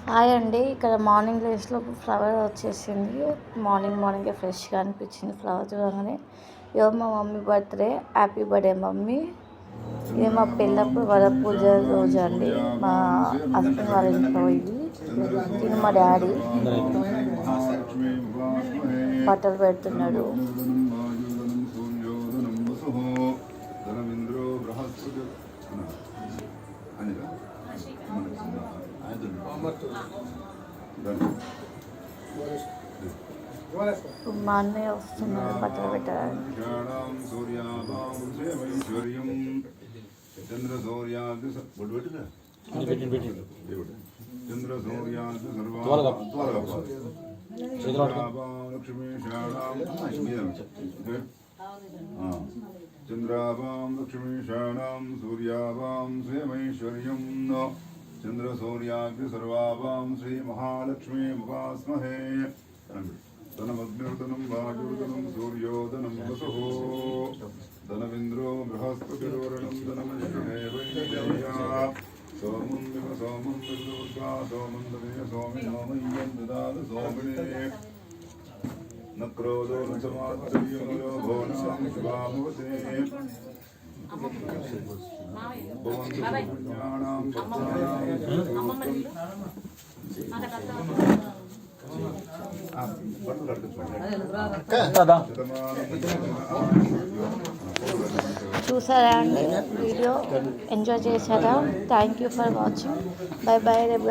Hi అండి. ఇక్కడ morning రేస్లో ఫ్లవర్ వచ్చేసింది. మార్నింగే ఫ్రెష్గా అనిపించింది ఫ్లవర్ చూడగానే. ఇదో మా mummy birthday. Happy birthday mummy. ఇది మా పెళ్ళప్పుడు వరపూజ రోజు అండి. మా హస్బెండ్ వాళ్ళ ఇంట్లో ఇది. తిను మా డాడీ బట్టలు పెడుతున్నాడు. మా అన్నయ్య వస్తున్నాడు బట్టలు పెట్టడానికి. చంద్రాభాం లక్ష్మీషాణాం సూర్యాభాం శ్రీమైశ్వర్యం చంద్ర సూర్యాగ్ని సర్వాభాం శ్రీ మహాలక్ష్మీ ఉపాస్మహే. ధనమగ్నిర్ధనం వాయుర్ధనం సూర్యోధనం వసుః ధనమింద్రో బృహస్పతిరోరణం ధనమశ్వమేవైనజయా సోమం వివ సోమం విదుర్గా సోమం దదయ సోమినో మయ్యం దదాతు సోమినే నక్రోధో నచమాత్సర్యో లోభో నాం శుభాభవతే చూసారా అండి వీడియో? ఎంజాయ్ చేశారా? Thank you for watching. By by. రేపు